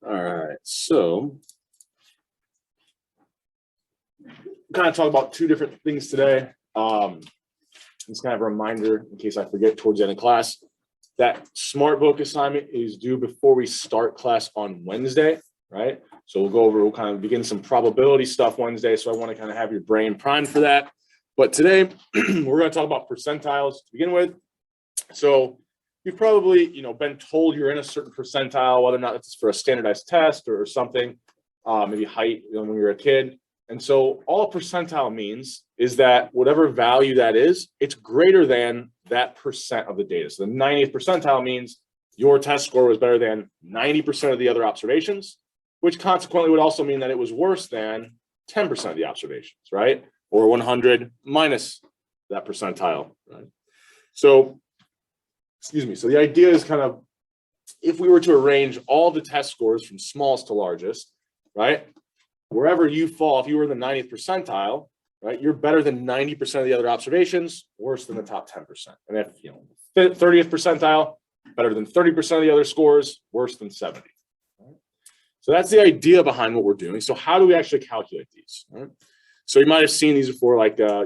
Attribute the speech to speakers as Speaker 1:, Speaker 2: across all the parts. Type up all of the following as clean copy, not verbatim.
Speaker 1: All right, so kind of talk about two different things today. It's kind of a reminder in case I forget towards the end of class. That smart book assignment is due before we start class on Wednesday, right? So we'll kind of begin some probability stuff Wednesday. So I want to kind of have your brain primed for that. But today we're going to talk about percentiles to begin with. So you've probably, been told you're in a certain percentile, whether or not it's for a standardized test or something, maybe height when you're a kid. And so all a percentile means is that whatever value that is, it's greater than that percent of the data. So the 90th percentile means your test score was better than 90% of the other observations, which consequently would also mean that it was worse than 10% of the observations, right? Or 100 minus that percentile, right? So, so the idea is kind of, if we were to arrange all the test scores from smallest to largest, right? Wherever you fall, if you were in the 90th percentile, right, you're better than 90% of the other observations, worse than the top 10%. And if 30th percentile, better than 30% of the other scores, worse than 70. Right? So that's the idea behind what we're doing. So how do we actually calculate these? Right? So you might have seen these before, like I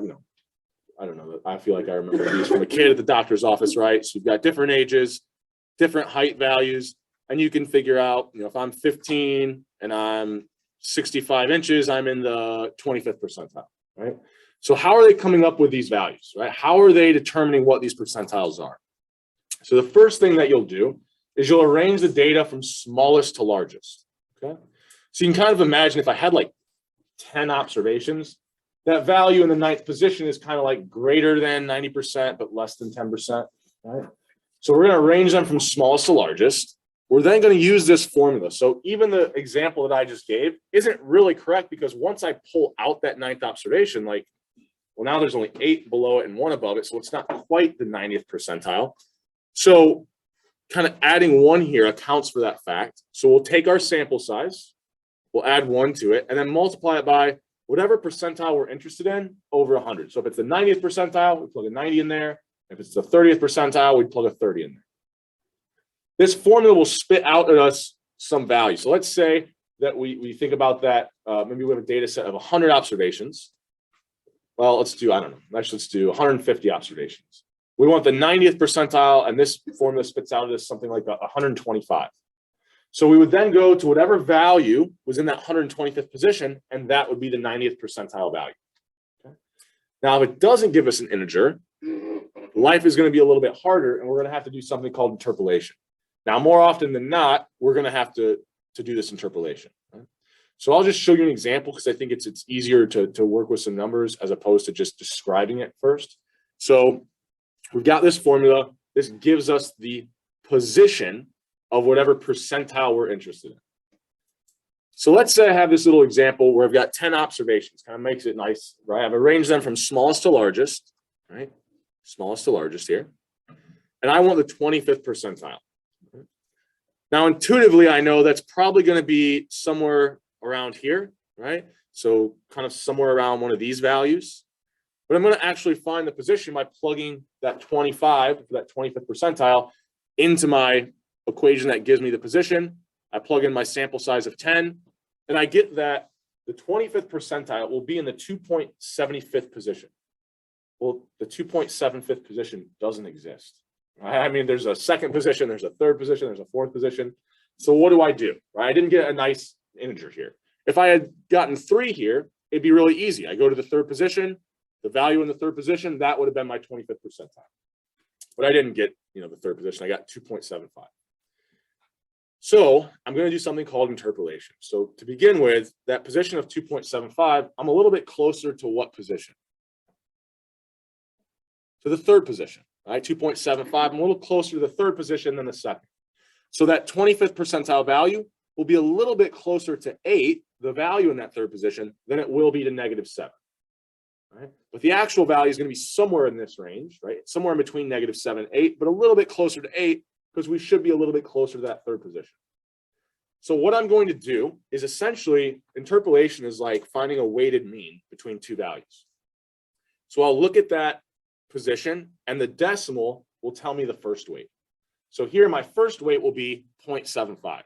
Speaker 1: don't know. I feel like I remember these from a kid at the doctor's office, right? So you've got different ages, different height values, and you can figure out, if I'm 15 and I'm 65 inches, I'm in the 25th percentile, right? So how are they coming up with these values, right? How are they determining what these percentiles are? So the first thing that you'll do is you'll arrange the data from smallest to largest, okay? So you can kind of imagine if I had like 10 observations, that value in the 9th position is kind of like greater than 90%, but less than 10%, right? So we're going to arrange them from smallest to largest. We're then going to use this formula. So even the example that I just gave isn't really correct because once I pull out that 9th observation, now there's only 8 below it and 1 above it. So it's not quite the 90th percentile. So kind of adding 1 here accounts for that fact. So we'll take our sample size, we'll add 1 to it, and then multiply it by whatever percentile we're interested in over 100. So if it's the 90th percentile, we plug a 90 in there. If it's the 30th percentile, we plug a 30 in there. This formula will spit out at us some value. So let's say that we think about that. Maybe we have a data set of 100 observations. Well, let's do 150 observations. We want the 90th percentile, and this formula spits out at us something like 125. So we would then go to whatever value was in that 125th position, and that would be the 90th percentile value. Okay? Now, if it doesn't give us an integer, life is going to be a little bit harder, and we're going to have to do something called interpolation. Now, more often than not, we're going to have to do this interpolation. Right? So I'll just show you an example because I think it's easier to work with some numbers as opposed to just describing it first. So we've got this formula. This gives us the position of whatever percentile we're interested in. So let's say I have this little example where I've got 10 observations. Kind of makes it nice, right? I've arranged them from smallest to largest, right? Smallest to largest here. And I want the 25th percentile. Now, intuitively, I know that's probably going to be somewhere around here, right? So kind of somewhere around one of these values. But I'm going to actually find the position by plugging that 25, that 25th percentile, into my equation that gives me the position. I plug in my sample size of 10, and I get that the 25th percentile will be in the 2.75th position. Well, the 2.75th position doesn't exist. I mean, there's a 2nd position, there's a 3rd position, there's a 4th position. So what do I do? Right? I didn't get a nice integer here. If I had gotten 3 here, it'd be really easy. I go to the 3rd position, the value in the 3rd position, that would have been my 25th percentile. But I didn't get, the 3rd position. I got 2.75. So I'm going to do something called interpolation. So to begin with, that position of 2.75, I'm a little bit closer to what position? To the 3rd position. Right, 2.75, I'm a little closer to the 3rd position than the 2nd. So that 25th percentile value will be a little bit closer to 8, the value in that 3rd position, than it will be to -7. Right? But the actual value is going to be somewhere in this range, right? Somewhere in between -7 and 8, but a little bit closer to 8 because we should be a little bit closer to that 3rd position. So what I'm going to do is essentially, interpolation is like finding a weighted mean between 2 values. So I'll look at that position, and the decimal will tell me the first weight. So here my first weight will be 0.75.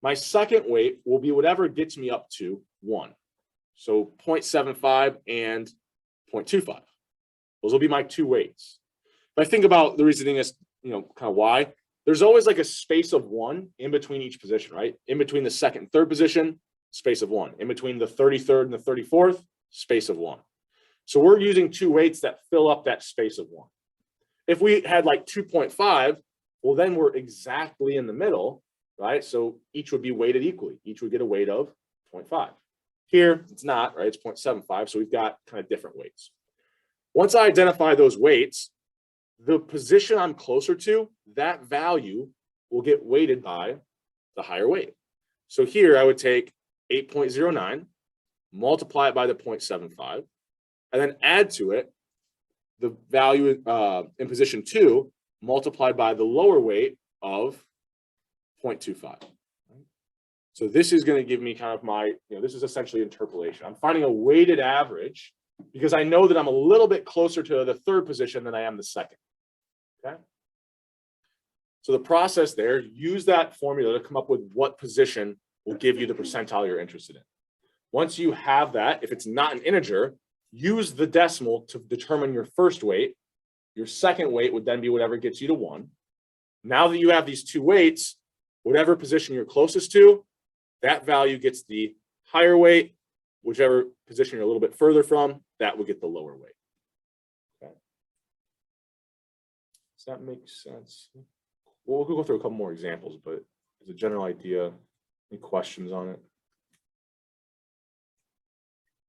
Speaker 1: My second weight will be whatever gets me up to 1. So 0.75 and 0.25. Those will be my 2 weights. If I think about the reasoning is, kind of why, there's always like a space of 1 in between each position, right? In between the second and third position, space of 1. In between the 33rd and the 34th, space of 1. So we're using 2 weights that fill up that space of 1. If we had like 2.5, well, then we're exactly in the middle, right? So each would be weighted equally. Each would get a weight of 0.5. Here, it's not, right? It's 0.75, so we've got kind of different weights. Once I identify those weights, the position I'm closer to, that value will get weighted by the higher weight. So here I would take 8.09, multiply it by the 0.75, and then add to it the value in position 2 multiplied by the lower weight of 0.25. So this is going to give me kind of my, this is essentially interpolation. I'm finding a weighted average because I know that I'm a little bit closer to the third position than I am the second. Okay. So the process there, use that formula to come up with what position will give you the percentile you're interested in. Once you have that, if it's not an integer, use the decimal to determine your first weight. Your second weight would then be whatever gets you to 1. Now that you have these 2 weights, whatever position you're closest to, that value gets the higher weight. Whichever position you're a little bit further from, that will get the lower weight. Okay. Does that make sense? Well, we'll go through a couple more examples, but as a general idea, any questions on it?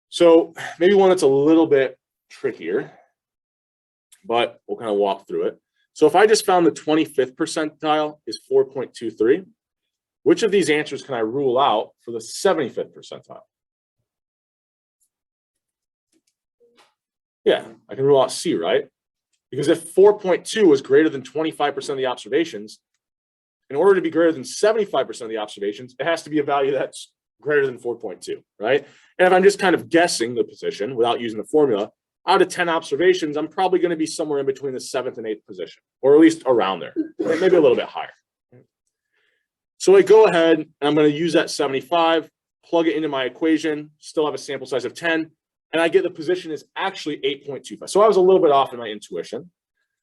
Speaker 1: So maybe one that's a little bit trickier, but we'll kind of walk through it. So if I just found the 25th percentile is 4.23, which of these answers can I rule out for the 75th percentile? Yeah, I can rule out C, right? Because if 4.2 is greater than 25% of the observations, in order to be greater than 75% of the observations, it has to be a value that's greater than 4.2, right? And if I'm just kind of guessing the position without using the formula, out of 10 observations, I'm probably going to be somewhere in between the 7th and 8th position, or at least around there, maybe a little bit higher. So I go ahead and I'm going to use that 75, plug it into my equation, still have a sample size of 10, and I get the position is actually 8.25. So I was a little bit off in my intuition.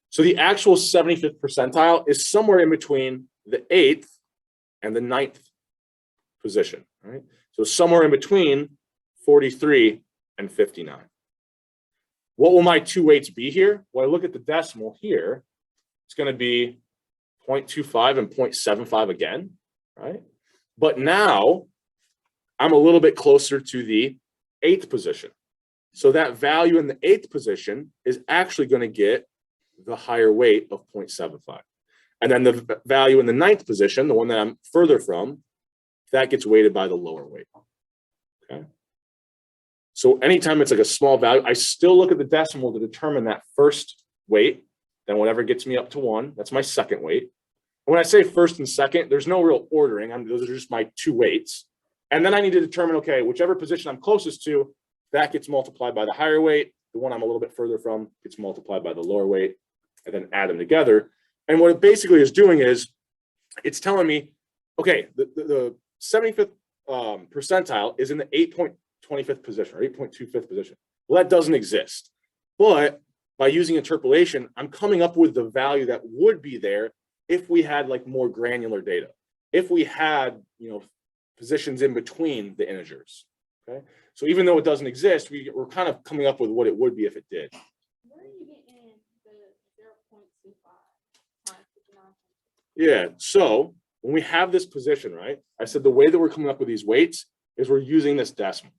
Speaker 1: So the actual 75th percentile is somewhere in between the 8th and the 9th position, right? So somewhere in between 43 and 59. What will my 2 weights be here? Well, I look at the decimal here. It's going to be 0.25 and 0.75 again, right? But now I'm a little bit closer to the 8th position. So that value in the 8th position is actually going to get the higher weight of 0.75. And then the value in the 9th position, the one that I'm further from, that gets weighted by the lower weight. Okay. So anytime it's like a small value, I still look at the decimal to determine that first weight, then whatever gets me up to 1, that's my second weight. And when I say first and second, there's no real ordering. Those are just my 2 weights. And then I need to determine, okay, whichever position I'm closest to, that gets multiplied by the higher weight. The one I'm a little bit further from gets multiplied by the lower weight, and then add them together. And what it basically is doing is it's telling me, okay, the 75th percentile is in the 8.25th position or 8.25th position. Well, that doesn't exist. But by using interpolation, I'm coming up with the value that would be there if we had like more granular data. If we had, positions in between the integers. Okay. So even though it doesn't exist, we're kind of coming up with what it would be if it did.
Speaker 2: Where are you getting the 0.25 times 59?
Speaker 1: Yeah, so when we have this position, right, I said the way that we're coming up with these weights is we're using this decimal.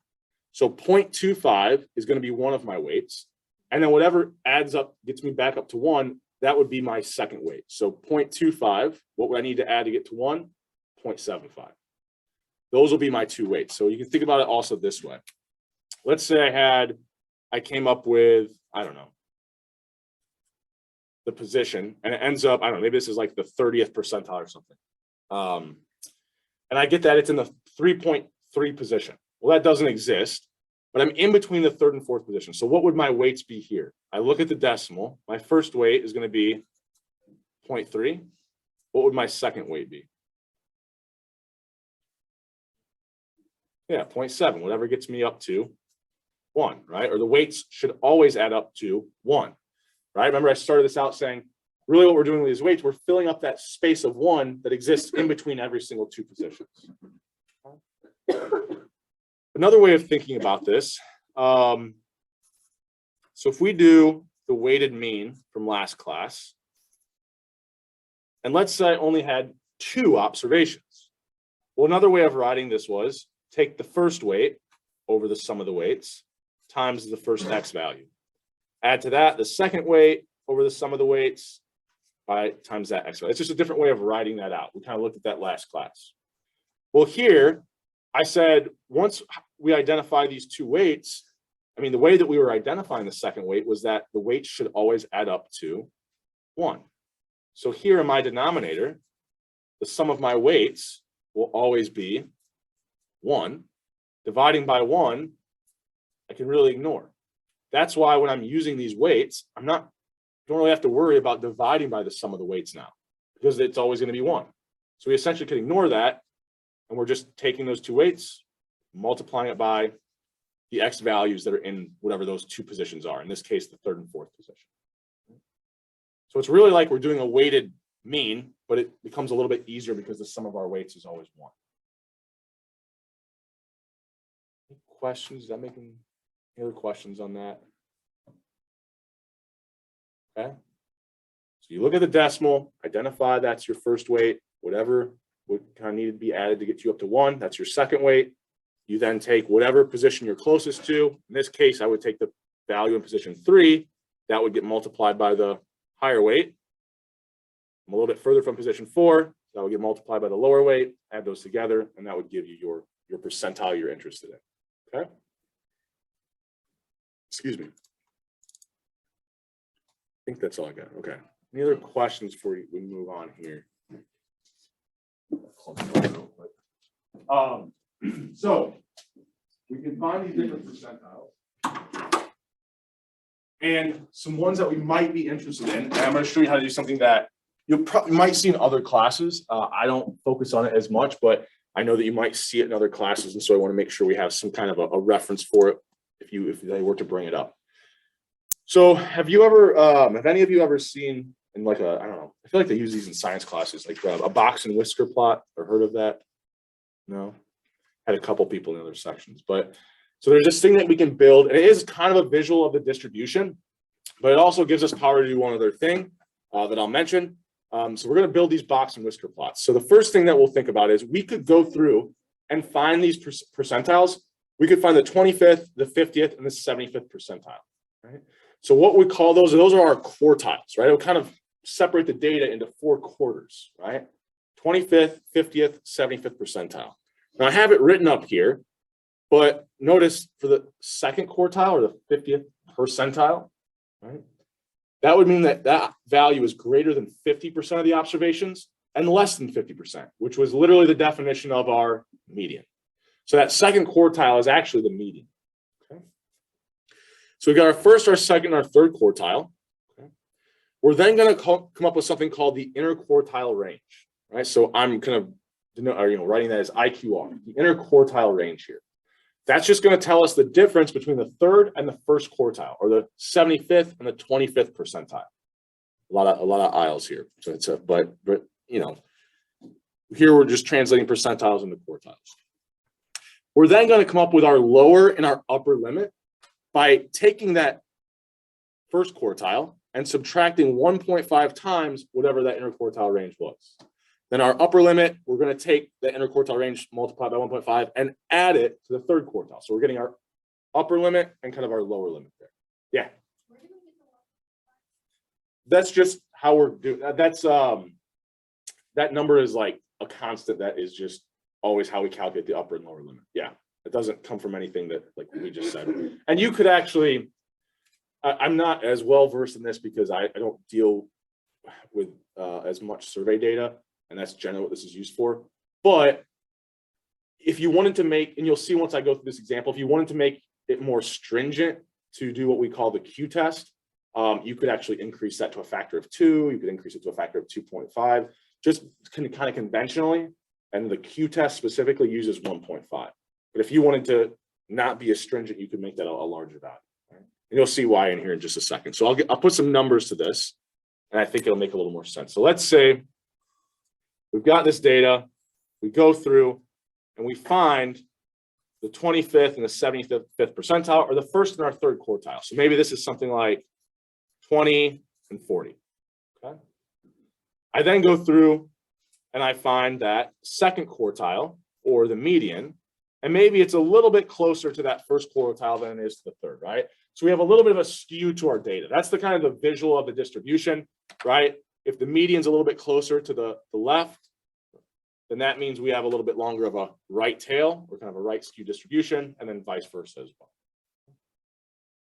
Speaker 1: So 0.25 is going to be one of my weights. And then whatever adds up, gets me back up to 1, that would be my second weight. So 0.25, what would I need to add to get to 1? 0.75. Those will be my 2 weights. So you can think about it also this way. Let's say I came up with, I don't know, the position, and it ends up, I don't know, maybe this is like the 30th percentile or something. And I get that it's in the 3.3 position. Well, that doesn't exist, but I'm in between the 3rd and 4th position. So what would my weights be here? I look at the decimal. My first weight is going to be 0.3. What would my second weight be? Yeah, 0.7, whatever gets me up to 1, right? Or the weights should always add up to 1, right? Remember I started this out saying, really what we're doing with these weights, we're filling up that space of 1 that exists in between every single 2 positions. Another way of thinking about this, so if we do the weighted mean from last class, and let's say I only had 2 observations. Well, another way of writing this was take the first weight over the sum of the weights times the first x value. Add to that the second weight over the sum of the weights by times that x value. It's just a different way of writing that out. We kind of looked at that last class. Well, here I said once we identify these 2 weights, I mean, the way that we were identifying the second weight was that the weights should always add up to 1. So here in my denominator, the sum of my weights will always be 1. Dividing by 1, I can really ignore. That's why when I'm using these weights, don't really have to worry about dividing by the sum of the weights now, because it's always going to be 1. So we essentially can ignore that, and we're just taking those 2 weights, multiplying it by the x values that are in whatever those 2 positions are, in this case, the 3rd and 4th position. So it's really like we're doing a weighted mean, but it becomes a little bit easier because the sum of our weights is always 1. Any questions? Is that making any other questions on that? Okay. So you look at the decimal, identify that's your first weight, whatever would kind of need to be added to get you up to 1, that's your second weight. You then take whatever position you're closest to. In this case, I would take the value in position 3. That would get multiplied by the higher weight. I'm a little bit further from position 4. That would get multiplied by the lower weight. Add those together, and that would give you your percentile you're interested in. Okay. Excuse me. I think that's all I got. Okay. Any other questions before we move on here? So we can find these different percentiles and some ones that we might be interested in. And I'm going to show you how to do something that you might see in other classes. I don't focus on it as much, but I know that you might see it in other classes, and so I want to make sure we have some kind of a reference for it if they were to bring it up. So have you ever, have any of you ever seen in like I don't know, I feel like they use these in science classes, like a box and whisker plot, or heard of that? No? Had a couple people in other sections, but so there's this thing that we can build, and it is kind of a visual of the distribution, but it also gives us power to do one other thing that I'll mention. So we're going to build these box and whisker plots. So the first thing that we'll think about is we could go through and find these percentiles. We could find the 25th, the 50th, and the 75th percentile, right? So what we call those are our quartiles, right? It'll kind of separate the data into 4 quarters, right? 25th, 50th, 75th percentile. Now I have it written up here, but notice for the 2nd quartile or the 50th percentile, right? That would mean that that value is greater than 50% of the observations and less than 50%, which was literally the definition of our median. So that 2nd quartile is actually the median. Okay. So we got our 1st, our 2nd, our 3rd quartile. Okay. We're then going to come up with something called the interquartile range, right? So I'm kind of writing that as IQR, the interquartile range here. That's just going to tell us the difference between the 3rd and the 1st quartile, or the 75th and the 25th percentile. A lot of aisles here. So it's but you know, here we're just translating percentiles into quartiles. We're then going to come up with our lower and our upper limit by taking that 1st quartile and subtracting 1.5 times whatever that interquartile range was. Then our upper limit, we're going to take the interquartile range multiplied by 1.5 and add it to the 3rd quartile. So we're getting our upper limit and kind of our lower limit there. Yeah. That's just how we're doing. That's that number is like a constant that is just always how we calculate the upper and lower limit. Yeah. It doesn't come from anything that like we just said. And you could actually, I'm not as well versed in this because I don't deal with as much survey data. And that's generally what this is used for. But if you wanted to make, and you'll see once I go through this example, if you wanted to make it more stringent to do what we call the Q test, you could actually increase that to a factor of 2. You could increase it to a factor of 2.5, just kind of conventionally. And the Q test specifically uses 1.5 because But if you wanted to not be as stringent, you could make that a larger value. Right? And you'll see why in here in just a second. So I'll put some numbers to this, and I think it'll make a little more sense. So let's say we've got this data, we go through, and we find the 25th and the 75th percentile, or the first and our third quartile. So maybe this is something like 20 and 40. Okay. I then go through and I find that second quartile, or the median, and maybe it's a little bit closer to that first quartile than it is to the third, right? So we have a little bit of a skew to our data. That's the kind of the visual of the distribution, right? If the median's a little bit closer to the left, then that means we have a little bit longer of a right tail, or kind of a right skew distribution, and then vice versa as well.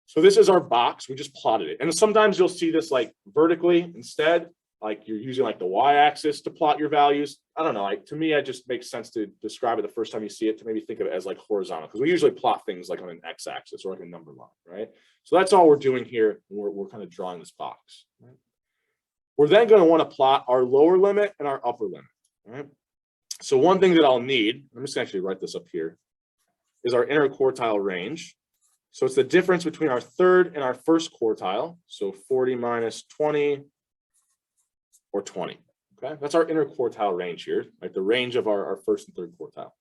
Speaker 1: So this is our box. We just plotted it. And sometimes you'll see this like vertically instead, like you're using like the y-axis to plot your values. I don't know, like to me, it just makes sense to describe it the first time you see it, to maybe think of it as like horizontal, because we usually plot things like on an x-axis or like a number line, right? So that's all we're doing here. We're kind of drawing this box. Right? We're then going to want to plot our lower limit and our upper limit, right? So one thing that I'll need, I'm just going to actually write this up here, is our interquartile range. So it's the difference between our third and our first quartile. So 40 minus 20 or 20. Okay, that's our interquartile range here, right? The range of our first and third quartile.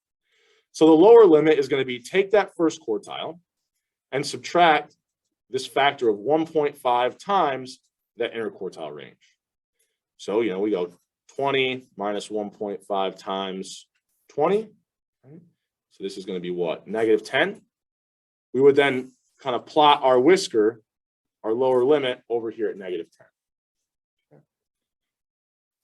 Speaker 1: So the lower limit is going to be take that first quartile and subtract this factor of 1.5 times that interquartile range. So, you know, we go 20 minus 1.5 times 20. Right? So this is going to be what? Negative 10. We would then kind of plot our whisker, our lower limit, over here at negative 10. Okay.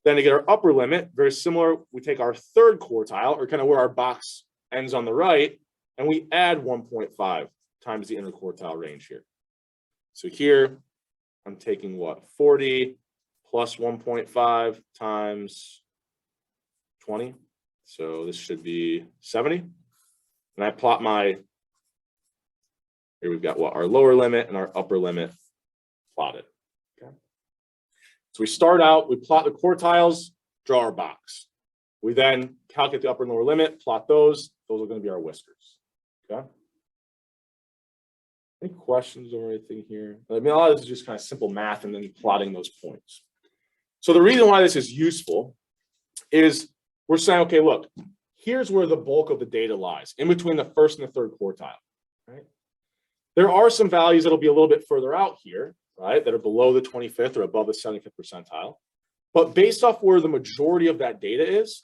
Speaker 1: Then to get our upper limit, very similar, we take our third quartile, or kind of where our box ends on the right, and we add 1.5 times the interquartile range here. So here, I'm taking what? 40 plus 1.5 times 20. So this should be 70. And I plot my, here we've got what? Our lower limit and our upper limit plotted. Okay. So we start out, we plot the quartiles, draw our box. We then calculate the upper and lower limit, plot those. Those are going to be our whiskers. Okay. Any questions or anything here? I mean, a lot of this is just kind of simple math and then plotting those points. So the reason why this is useful is we're saying, okay, look, here's where the bulk of the data lies, in between the first and the third quartile, right? There are some values that'll be a little bit further out here, right, that are below the 25th or above the 75th percentile. But based off where the majority of that data is,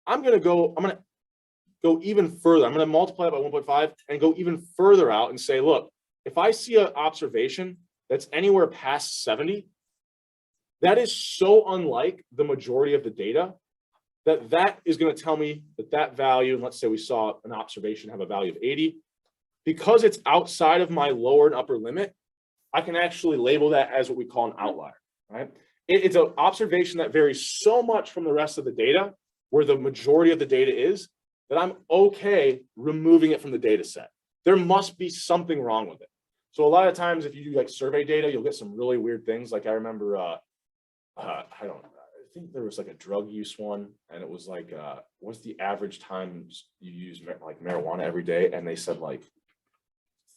Speaker 1: I'm going to go even further. I'm going to multiply it by 1.5 and go even further out and say, look, if I see an observation that's anywhere past 70, that is so unlike the majority of the data that is going to tell me that that value, and let's say we saw an observation have a value of 80, because it's outside of my lower and upper limit, I can actually label that as what we call an outlier, right? It's an observation that varies so much from the rest of the data, where the majority of the data is, that I'm okay removing it from the data set. There must be something wrong with it. So a lot of times if you do like survey data, you'll get some really weird things. Like I remember, I think there was like a drug use one, and it was like, what's the average time you use like marijuana every day? And they said like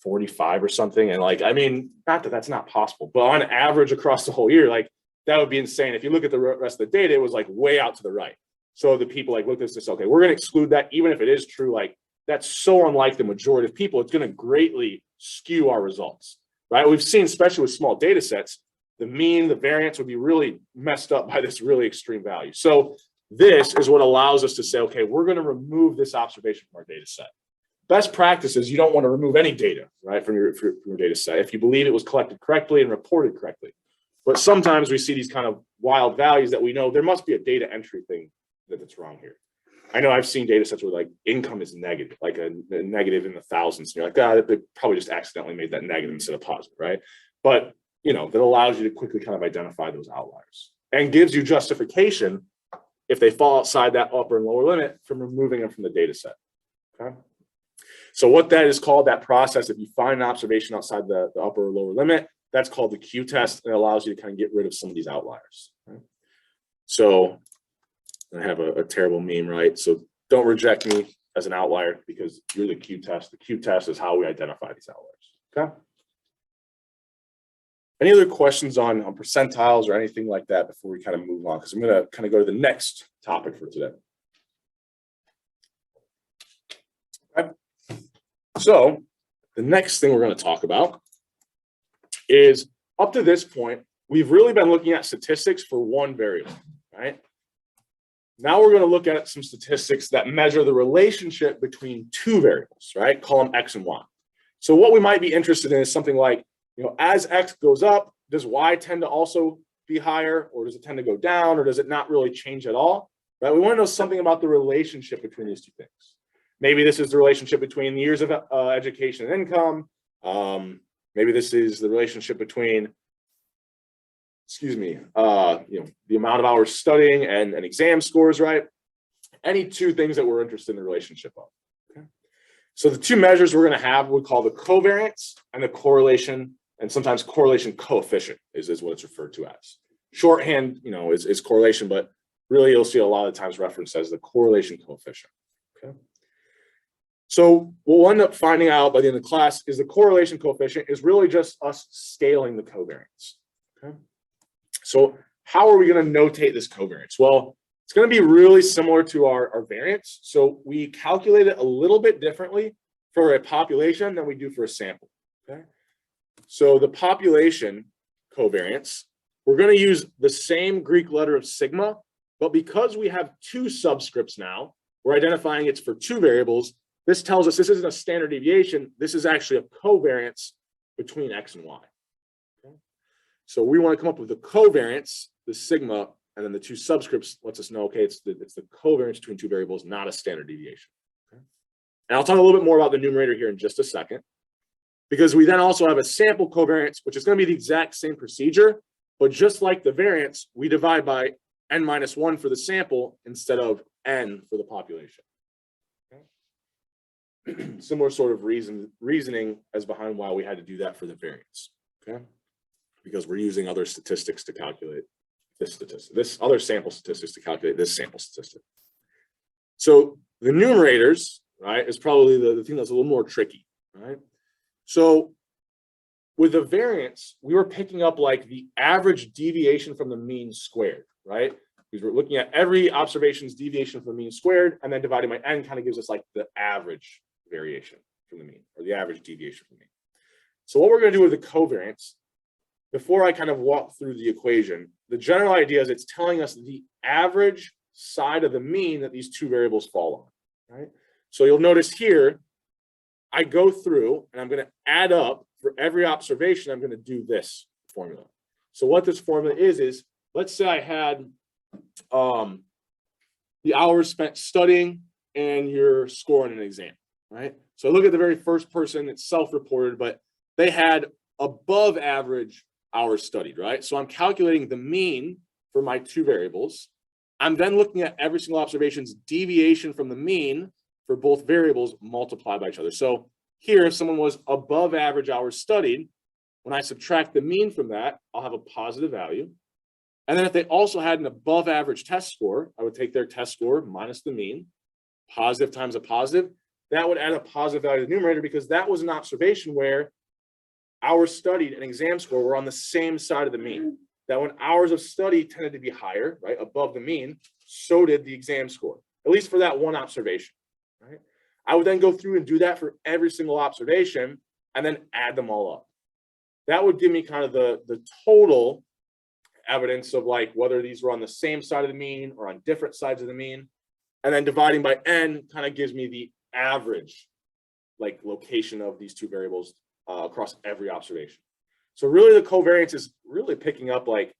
Speaker 1: 45 or something. And like, I mean, not that that's not possible, but on average across the whole year, like that would be insane. If you look at the rest of the data, it was like way out to the right. So the people like looked at this, okay, we're going to exclude that, even if it is true. Like that's so unlike the majority of people, it's going to greatly skew our results, right? We've seen, especially with small data sets, the mean, the variance would be really messed up by this really extreme value. So this is what allows us to say, okay, we're going to remove this observation from our data set. Best practice is you don't want to remove any data, right, from your data set if you believe it was collected correctly and reported correctly. But sometimes we see these kind of wild values that we know there must be a data entry thing that's wrong here. I know I've seen data sets where like income is negative, like a negative in the thousands. And you're like, ah, they probably just accidentally made that negative instead of positive, right? But you know, that allows you to quickly kind of identify those outliers and gives you justification if they fall outside that upper and lower limit from removing them from the data set. Okay. So what that is called, that process, if you find an observation outside the upper or lower limit, that's called the Q test, and it allows you to kind of get rid of some of these outliers. Right? So I have a terrible meme, right? So don't reject me as an outlier because you're the Q-test. The Q-test is how we identify these outliers, okay? Any other questions on percentiles or anything like that before we kind of move on? Because I'm going to kind of go to the next topic for today. Okay. So the next thing we're going to talk about is, up to this point, we've really been looking at statistics for one variable, right? Now we're going to look at some statistics that measure the relationship between two variables, right? Call them X and Y. So what we might be interested in is something like, as X goes up, does Y tend to also be higher, or does it tend to go down, or does it not really change at all, right? We want to know something about the relationship between these two things. Maybe this is the relationship between the years of education and income. Maybe this is the relationship between, the amount of hours studying and exam scores, right? Any two things that we're interested in the relationship of. Okay. So the two measures we're going to have, we call the covariance and the correlation, and sometimes correlation coefficient is what it's referred to as. Shorthand, is correlation, but really you'll see a lot of times referenced as the correlation coefficient. Okay. So what we'll end up finding out by the end of the class is the correlation coefficient is really just us scaling the covariance. Okay. So how are we going to notate this covariance? Well, it's going to be really similar to our variance. So we calculate it a little bit differently for a population than we do for a sample. Okay. So the population covariance, we're going to use the same Greek letter of sigma, but because we have two subscripts now, we're identifying it's for two variables. This tells us this isn't a standard deviation. This is actually a covariance between X and Y. Okay. So we want to come up with the covariance, the sigma, and then the two subscripts lets us know, okay, it's the covariance between two variables, not a standard deviation. Okay. And I'll talk a little bit more about the numerator here in just a second, because we then also have a sample covariance, which is going to be the exact same procedure, but just like the variance, we divide by n-1 for the sample instead of n for the population. Okay. Similar sort of reasoning as behind why we had to do that for the variance. Okay, because we're using other statistics to calculate this statistic, this other sample statistics to calculate this sample statistic. So the numerators, right, is probably the thing that's a little more tricky, right? So with the variance, we were picking up like the average deviation from the mean squared, right? Because we're looking at every observation's deviation from the mean squared, and then dividing by n kind of gives us like the average variation from the mean, or the average deviation from the mean. So what we're going to do with the covariance, before I kind of walk through the equation, the general idea is it's telling us the average side of the mean that these two variables fall on, right? So you'll notice here, I go through and I'm going to add up for every observation. I'm going to do this formula. So what this formula is let's say I had the hours spent studying and your score in an exam, right? So look at the very first person, it's self-reported, but they had above average hours studied, right? So I'm calculating the mean for my two variables. I'm then looking at every single observation's deviation from the mean for both variables multiplied by each other. So here, if someone was above average hours studied, when I subtract the mean from that, I'll have a positive value. And then if they also had an above average test score, I would take their test score minus the mean, positive times a positive. That would add a positive value to the numerator because that was an observation where hours studied and exam score were on the same side of the mean. That when hours of study tended to be higher, right, above the mean, so did the exam score, at least for that one observation, right? I would then go through and do that for every single observation and then add them all up. That would give me kind of the total evidence of like whether these were on the same side of the mean or on different sides of the mean. And then dividing by n kind of gives me the average like location of these two variables across every observation. So really the covariance is really picking up like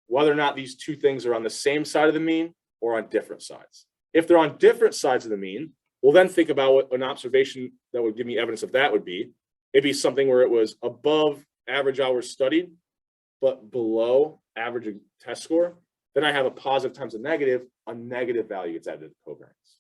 Speaker 1: whether or not these two things are on the same side of the mean or on different sides. If they're on different sides of the mean, we'll then think about what an observation that would give me evidence of that would be. It'd be something where it was above average hours studied, but below average test score. Then I have a positive times a negative value gets added to the covariance.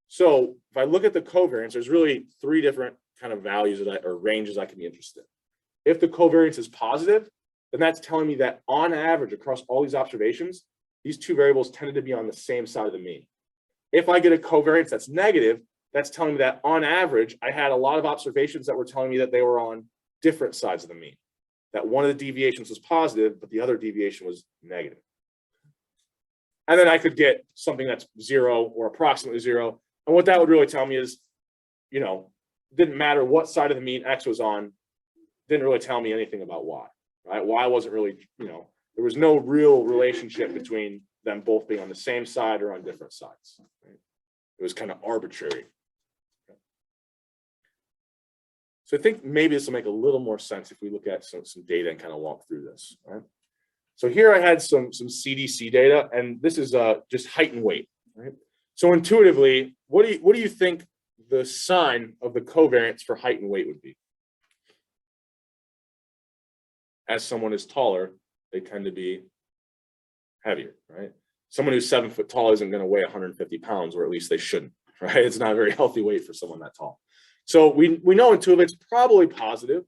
Speaker 1: So if I look at the covariance, there's really three different kind of values or ranges I can be interested in. If the covariance is positive, then that's telling me that on average across all these observations, these two variables tended to be on the same side of the mean. If I get a covariance that's negative, that's telling me that on average, I had a lot of observations that were telling me that they were on different sides of the mean. That one of the deviations was positive, but the other deviation was negative. And then I could get something that's 0 or approximately 0. And what that would really tell me is, you know, didn't matter what side of the mean X was on, didn't really tell me anything about Y, right? Y wasn't really, you know, there was no real relationship between them both being on the same side or on different sides. Right? It was kind of arbitrary. So I think maybe this will make a little more sense if we look at some data and kind of walk through this. Right? So here I had some CDC data, and this is just height and weight. Right? So intuitively, what do you think the sign of the covariance for height and weight would be? As someone is taller, they tend to be heavier, right? Someone who's 7 foot tall isn't going to weigh 150 pounds, or at least they shouldn't, right? It's not a very healthy weight for someone that tall. So we know intuitively it's probably positive,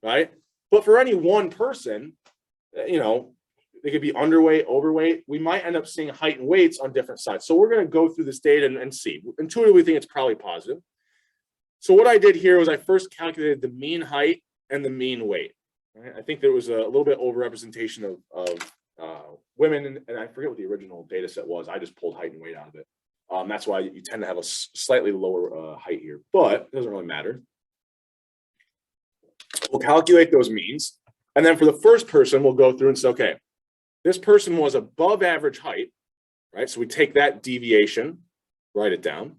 Speaker 1: right? But for any one person, you know, they could be underweight, overweight. We might end up seeing height and weights on different sides. So we're going to go through this data and see. Intuitively, we think it's probably positive. So what I did here was I first calculated the mean height and the mean weight. Right? I think there was a little bit overrepresentation of women, and I forget what the original data set was. I just pulled height and weight out of it. That's why you tend to have a slightly lower height here, but it doesn't really matter. We'll calculate those means. And then for the first person, we'll go through and say, okay, this person was above average height, right? So we take that deviation, write it down.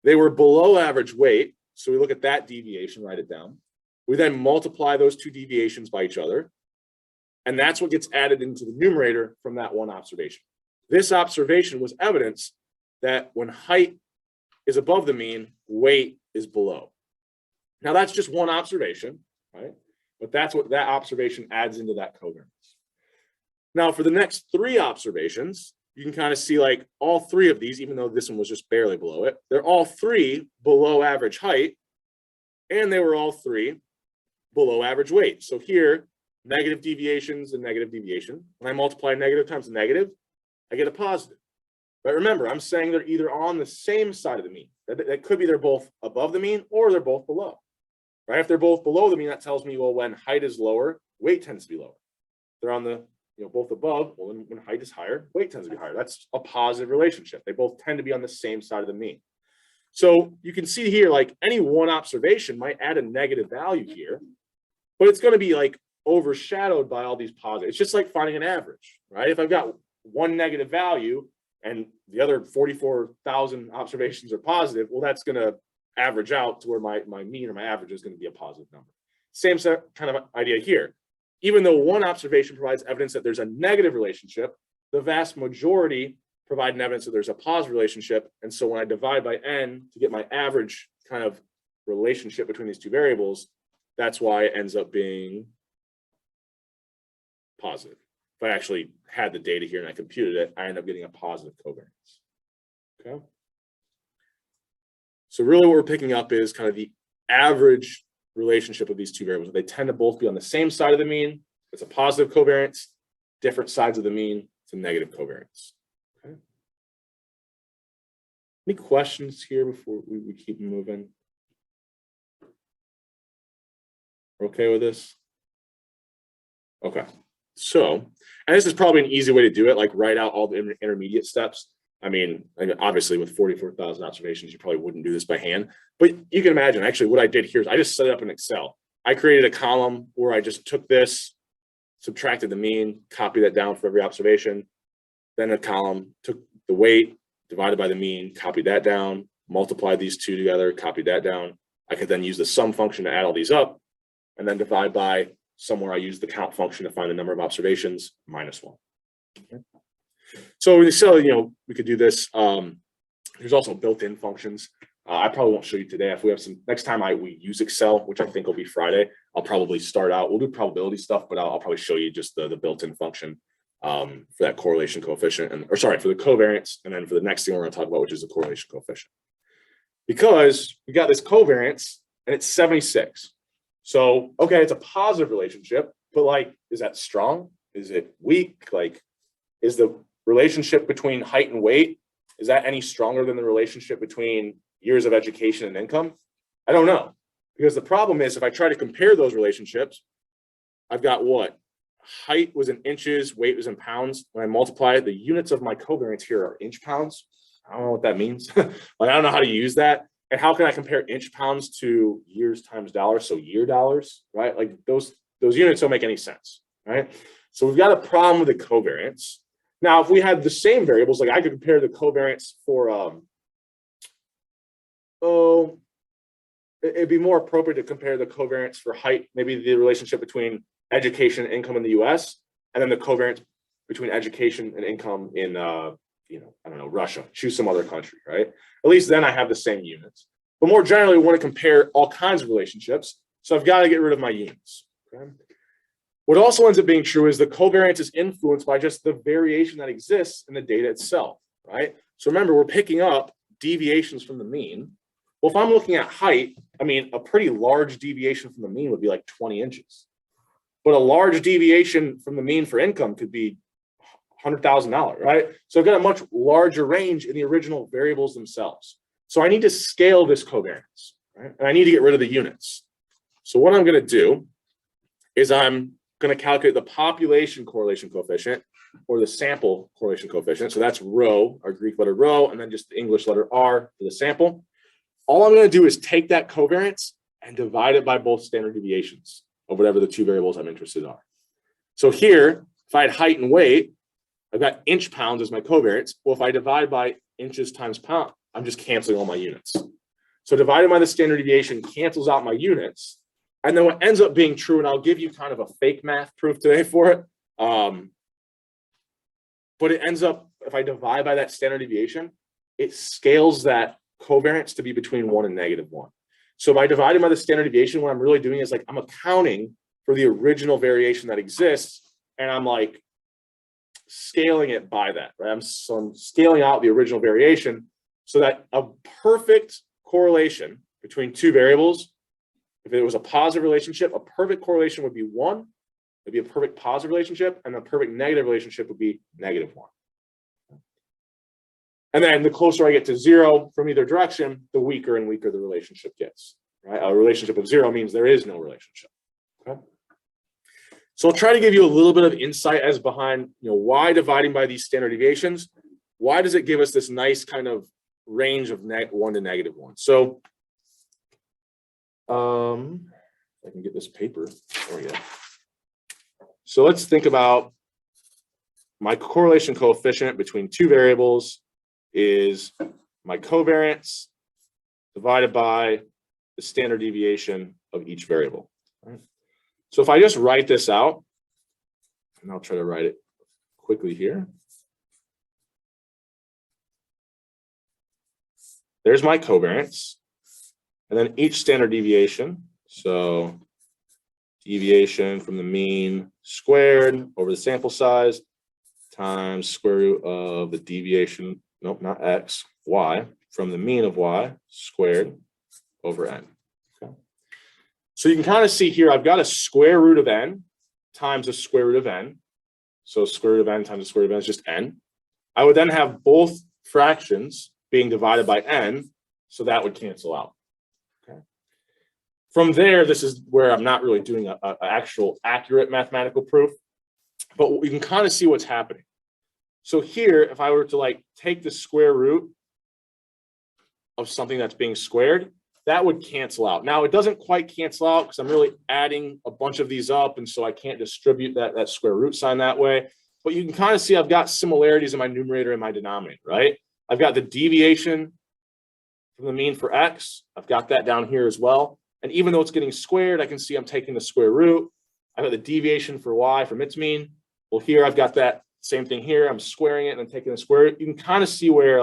Speaker 1: They were below average weight. So we look at that deviation, write it down. We then multiply those two deviations by each other. And that's what gets added into the numerator from that one observation. This observation was evidence that when height is above the mean, weight is below. Now that's just one observation, right? But that's what that observation adds into that covariance. Now for the next 3 observations, you can kind of see like all 3 of these, even though this one was just barely below it, they're all 3 below average height, and they were all 3 below average weight. So here, negative deviations and negative deviation. When I multiply negative times negative, I get a positive. But remember, I'm saying they're either on the same side of the mean. That could be they're both above the mean or they're both below. Right? If they're both below the mean, that tells me, well, when height is lower, weight tends to be lower. They're on the, you know, both above, well, when height is higher, weight tends to be higher. That's a positive relationship. They both tend to be on the same side of the mean. So you can see here, like any one observation might add a negative value here, but it's going to be like overshadowed by all these positives. It's just like finding an average, right? If I've got one negative value and the other 44,000 observations are positive, well, that's going to average out to where my mean or my average is going to be a positive number. Same kind of idea here. Even though one observation provides evidence that there's a negative relationship, the vast majority provide evidence that there's a positive relationship. And so when I divide by n to get my average kind of relationship between these two variables, that's why it ends up being positive. If I actually had the data here and I computed it, I end up getting a positive covariance. Okay. So really what we're picking up is kind of the average relationship of these two variables. They tend to both be on the same side of the mean. It's a positive covariance. Different sides of the mean, it's a negative covariance. Okay. Any questions here before we keep moving? We're okay with this? Okay. So, and this is probably an easy way to do it, like write out all the intermediate steps. I mean, obviously with 44,000 observations, you probably wouldn't do this by hand, but you can imagine actually what I did here is I just set it up in Excel. I created a column where I just took this, subtracted the mean, copied that down for every observation, then a column, took the weight, divided by the mean, copied that down, multiplied these two together, copied that down. I could then use the sum function to add all these up, and then divide by somewhere I use the count function to find the number of observations, -1. Okay. So in Excel, you know, we could do this. There's also built-in functions. I probably won't show you today. If we have some, next time we use Excel, which I think will be Friday, I'll probably start out, we'll do probability stuff, but I'll probably show you just the built-in function for that correlation coefficient, and, or sorry, for the covariance, and then for the next thing we're going to talk about, which is the correlation coefficient. Because we got this covariance, and it's 76. So, okay, it's a positive relationship, but like, is that strong? Is it weak? Like, is the relationship between height and weight, is that any stronger than the relationship between, years of education and income? I don't know. Because the problem is if I try to compare those relationships, I've got what? Height was in inches, weight was in pounds. When I multiply it, the units of my covariance here are inch pounds. I don't know what that means. Like, I don't know how to use that. And how can I compare inch pounds to years times dollars? So year dollars, right? Like those units don't make any sense, right? So we've got a problem with the covariance. Now, if we had the same variables, like I could compare the covariance for, it'd be more appropriate to compare the covariance for height, maybe the relationship between education and income in the US, and then the covariance between education and income in, I don't know, Russia, choose some other country, right? At least then I have the same units. But more generally, we want to compare all kinds of relationships. So I've got to get rid of my units. Okay? What also ends up being true is the covariance is influenced by just the variation that exists in the data itself, right? So remember, we're picking up deviations from the mean. Well, if I'm looking at height, I mean, a pretty large deviation from the mean would be like 20 inches. But a large deviation from the mean for income could be $100,000, right? So I've got a much larger range in the original variables themselves. So I need to scale this covariance, right? And I need to get rid of the units. So what I'm going to do is I'm going to calculate the population correlation coefficient or the sample correlation coefficient. So that's rho, our Greek letter rho, and then just the English letter R for the sample. All I'm going to do is take that covariance and divide it by both standard deviations of whatever the two variables I'm interested in are. So here, if I had height and weight, I've got inch pounds as my covariance. Well, if I divide by inches times pound, I'm just canceling all my units. So divided by the standard deviation cancels out my units. And then what ends up being true, and I'll give you kind of a fake math proof today for it. But it ends up, if I divide by that standard deviation, it scales that covariance to be between 1 and -1. So by dividing by the standard deviation, what I'm really doing is like I'm accounting for the original variation that exists, and I'm like scaling it by that, right? So I'm scaling out the original variation so that a perfect correlation between two variables, if it was a positive relationship, a perfect correlation would be 1, it'd be a perfect positive relationship, and a perfect negative relationship would be -1. And then the closer I get to 0 from either direction, the weaker and weaker the relationship gets, right? A relationship of 0 means there is no relationship, okay? So I'll try to give you a little bit of insight as behind, why dividing by these standard deviations, why does it give us this nice kind of range of 1 to -1? So I can get this paper. There we go. So let's think about my correlation coefficient between two variables is my covariance divided by the standard deviation of each variable. Right? So if I just write this out, and I'll try to write it quickly here. There's my covariance, and then each standard deviation. So deviation from the mean squared over the sample size times square root of the deviation, nope, not x, y, from the mean of y squared over n. Okay. So you can kind of see here, I've got a square root of n times a square root of n. So square root of n times the square root of n is just n. I would then have both fractions being divided by n, so that would cancel out. Okay. From there, this is where I'm not really doing an actual accurate mathematical proof, but you can kind of see what's happening. So here, if I were to take the square root of something that's being squared, that would cancel out. Now, it doesn't quite cancel out because I'm really adding a bunch of these up, and so I can't distribute that square root sign that way. But you can kind of see I've got similarities in my numerator and my denominator, right? I've got the deviation from the mean for x. I've got that down here as well. And even though it's getting squared, I can see I'm taking the square root. I've got the deviation for y from its mean. Well, here I've got that same thing here. I'm squaring it and then taking the square root. You can kind of see where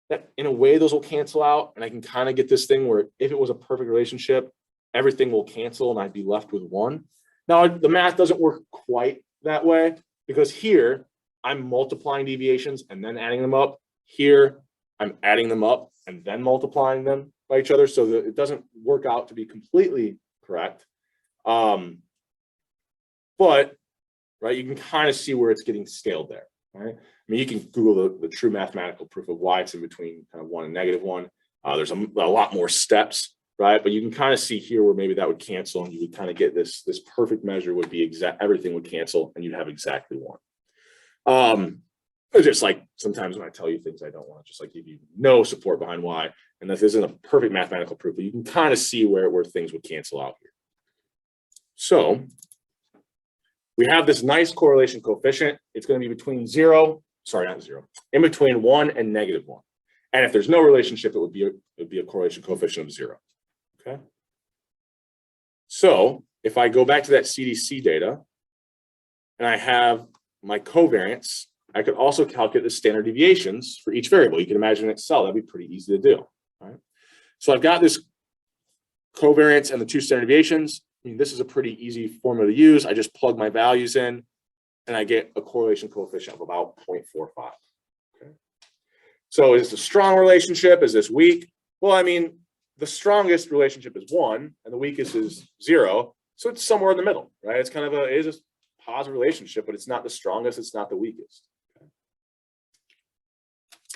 Speaker 1: that in a way those will cancel out. And I can kind of get this thing where if it was a perfect relationship, everything will cancel and I'd be left with 1. Now, the math doesn't work quite that way because here I'm multiplying deviations and then adding them up. Here, I'm adding them up and then multiplying them by each other so that it doesn't work out to be completely correct. But, right, you can kind of see where it's getting scaled there, right? I mean, you can Google the true mathematical proof of why it's in between kind of 1 and -1. There's a lot more steps, right? But you can kind of see here where maybe that would cancel and you would kind of get this perfect measure would be exact, everything would cancel and you'd have exactly one. It's just like sometimes when I tell you things I don't want to just like give you no support behind why, and this isn't a perfect mathematical proof, but you can kind of see where things would cancel out here. So we have this nice correlation coefficient. It's going to be between in between 1 and -1. And if there's no relationship, it would be a correlation coefficient of 0. Okay. So if I go back to that CDC data and I have my covariance, I could also calculate the standard deviations for each variable. You can imagine in Excel, that'd be pretty easy to do. Right? So I've got this covariance and the 2 standard deviations. I mean, this is a pretty easy formula to use. I just plug my values in and I get a correlation coefficient of about 0.45. Okay. So is this a strong relationship? Is this weak? Well, I mean, the strongest relationship is 1 and the weakest is 0. So it's somewhere in the middle, right? It's kind of it is a positive relationship, but it's not the strongest, it's not the weakest. Okay.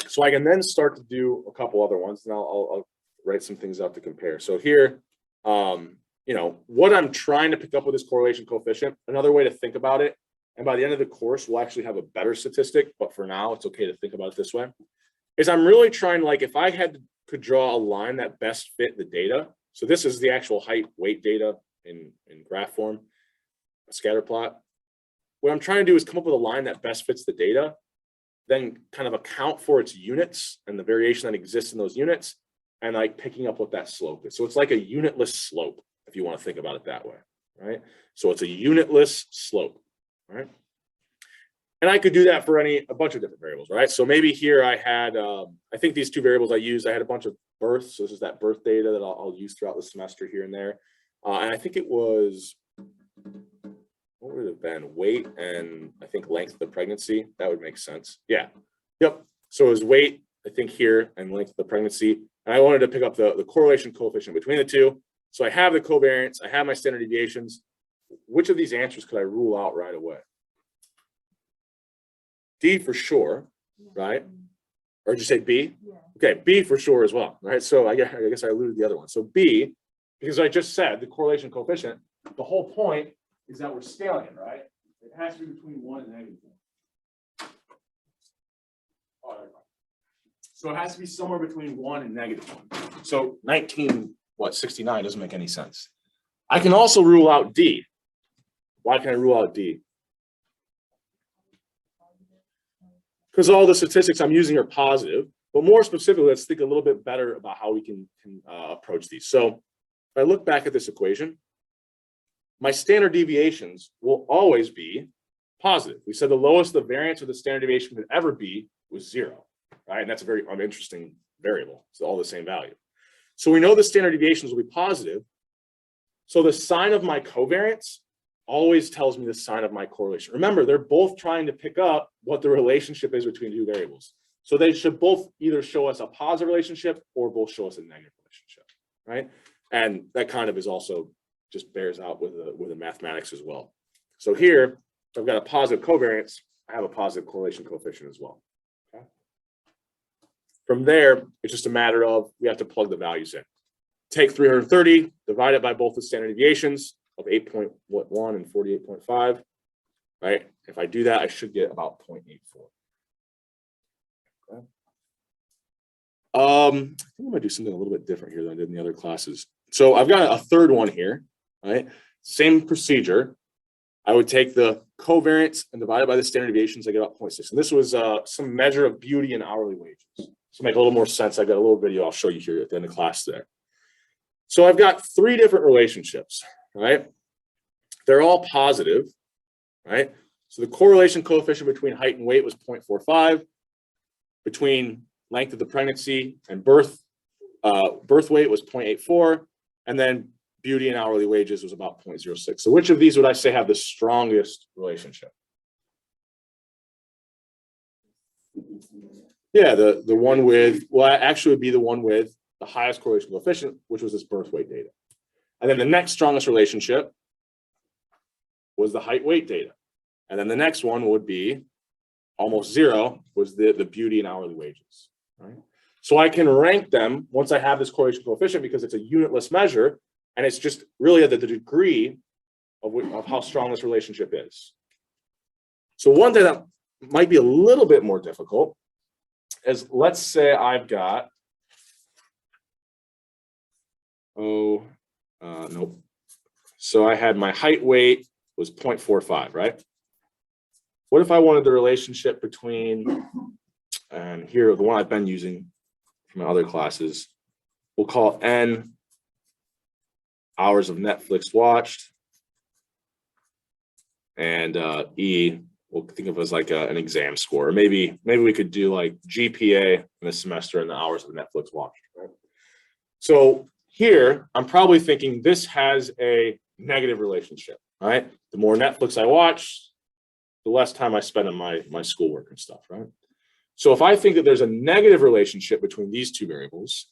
Speaker 1: So I can then start to do a couple other ones and I'll write some things out to compare. So here, you know, what I'm trying to pick up with this correlation coefficient, another way to think about it, and by the end of the course, we'll actually have a better statistic, but for now, it's okay to think about it this way, is I'm really trying, like, if I could draw a line that best fit the data. So this is the actual height weight data in graph form, a scatter plot. What I'm trying to do is come up with a line that best fits the data, then kind of account for its units and the variation that exists in those units, and like picking up what that slope is. So it's like a unitless slope, if you want to think about it that way, right? So it's a unitless slope, right? And I could do that for a bunch of different variables, right? So maybe here I had, I think these 2 variables I used, I had a bunch of births. So this is that birth data that I'll use throughout the semester here and there. And I think it was, what would it have been? Weight and I think length of the pregnancy. That would make sense. Yeah. Yep. So it was weight, I think here, and length of the pregnancy. And I wanted to pick up the correlation coefficient between the 2. So I have the covariance, I have my standard deviations. Which of these answers could I rule out right away? D for sure, right? Or did you say B? Yeah. Okay, B for sure as well, right? So I guess I alluded to the other one. So B, because I just said the correlation coefficient, the whole point is that we're scaling it, right? It has to be between 1 and -1. Oh, there we go. So it has to be somewhere between 1 and -1. So 1969 doesn't make any sense. I can also rule out D. Why can I rule out D? Because all the statistics I'm using are positive, but more specifically, let's think a little bit better about how we can approach these. So if I look back at this equation, my standard deviations will always be positive. We said the lowest the variance of the standard deviation could ever be was 0, right? And that's a very uninteresting variable. It's all the same value. So we know the standard deviations will be positive. So the sign of my covariance always tells me the sign of my correlation. Remember, they're both trying to pick up what the relationship is between 2 variables. So they should both either show us a positive relationship or both show us a negative relationship, right? And that kind of is also just bears out with the mathematics as well. So here, if I've got a positive covariance, I have a positive correlation coefficient as well. Okay? From there, it's just a matter of we have to plug the values in. Take 330, divide it by both the standard deviations of 8.1 and 48.5, right? If I do that, I should get about 0.84. Okay. I think I'm gonna do something a little bit different here than I did in the other classes. So I've got a third one here, right? Same procedure. I would take the covariance and divide it by the standard deviations, I get about 0.6. And this was some measure of beauty and hourly wages. So make a little more sense. I got a little video I'll show you here at the end of class today. So I've got 3 different relationships, right? They're all positive, right? So the correlation coefficient between height and weight was 0.45, between length of the pregnancy and birth weight was 0.84, and then beauty and hourly wages was about 0.06. So which of these would I say have the strongest relationship? Yeah, the one with, well, actually would be the one with the highest correlation coefficient, which was this birth weight data. And then the next strongest relationship was the height weight data. And then the next one would be almost 0 was the beauty and hourly wages, right? So I can rank them once I have this correlation coefficient because it's a unitless measure, and it's just really the degree of how strong this relationship is. So one thing that might be a little bit more difficult is, let's say I've got, nope. So I had my height weight was 0.45, right? What if I wanted the relationship between, and here, the one I've been using from my other classes, we'll call N hours of Netflix watched, and E, we'll think of as like an exam score. Or maybe we could do like GPA in the semester and the hours of Netflix watched, right? So here, I'm probably thinking this has a negative relationship, right? The more Netflix I watch, the less time I spend on my schoolwork and stuff, right? So if I think that there's a negative relationship between these two variables,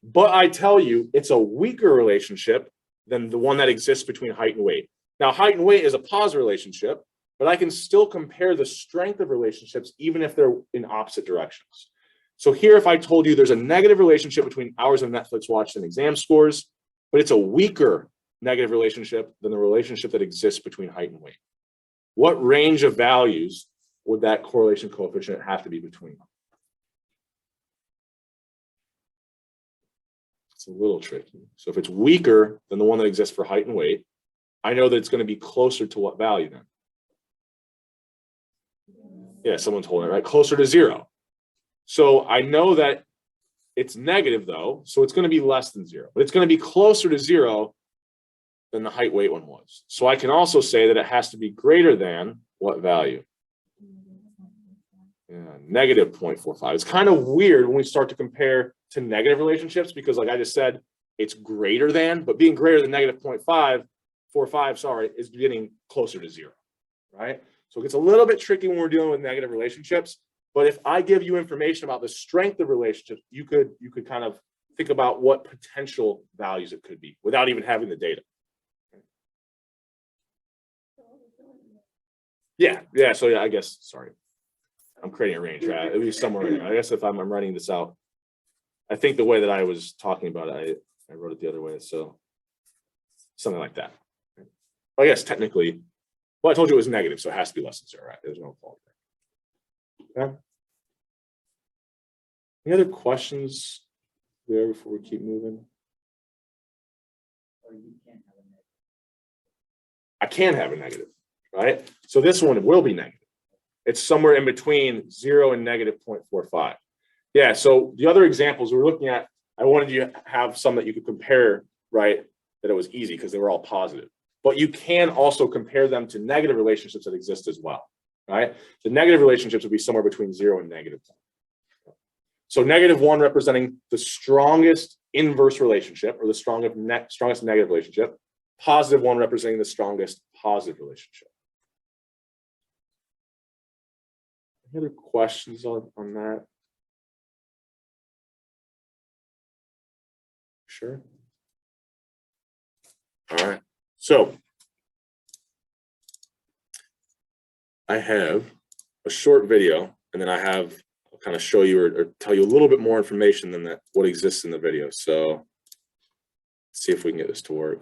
Speaker 1: but I tell you it's a weaker relationship than the one that exists between height and weight. Now, height and weight is a positive relationship, but I can still compare the strength of relationships even if they're in opposite directions. So here, if I told you there's a negative relationship between hours of Netflix watched and exam scores, but it's a weaker negative relationship than the relationship that exists between height and weight, what range of values would that correlation coefficient have to be between them? It's a little tricky. So if it's weaker than the one that exists for height and weight, I know that it's going to be closer to what value then? Yeah, someone's holding it, right? Closer to 0. So I know that it's negative though, so it's going to be less than 0, but it's going to be closer to 0 than the height weight one was. So I can also say that it has to be greater than what value? Yeah, negative 0.45. It's kind of weird when we start to compare to negative relationships because, like I just said, it's greater than, but being greater than negative 0.45, sorry, is getting closer to 0, right? So it gets a little bit tricky when we're dealing with negative relationships. But if I give you information about the strength of relationships, you could kind of think about what potential values it could be without even having the data. Yeah. So yeah, I guess, sorry, I'm creating a range, right? It'll be somewhere in there. I guess if I'm writing this out, I think the way that I was talking about it, I wrote it the other way. So something like that. Well, I guess technically, well, I told you it was negative, so it has to be less than 0, right? There's no fault there. Okay. Any other questions there before we keep moving? I can have a negative, right? So this one will be negative. It's somewhere in between 0 and negative 0.45. Yeah, so the other examples we're looking at, I wanted you to have some that you could compare, right? That it was easy because they were all positive. But you can also compare them to negative relationships that exist as well, right? The negative relationships would be somewhere between 0 and negative 1. So -1 representing the strongest inverse relationship or the strongest negative relationship, +1 representing the strongest positive relationship. Any other questions on that? Sure. All right. So I have a short video, and then I'll kind of show you or tell you a little bit more information than what exists in the video. So let's see if we can get this to work.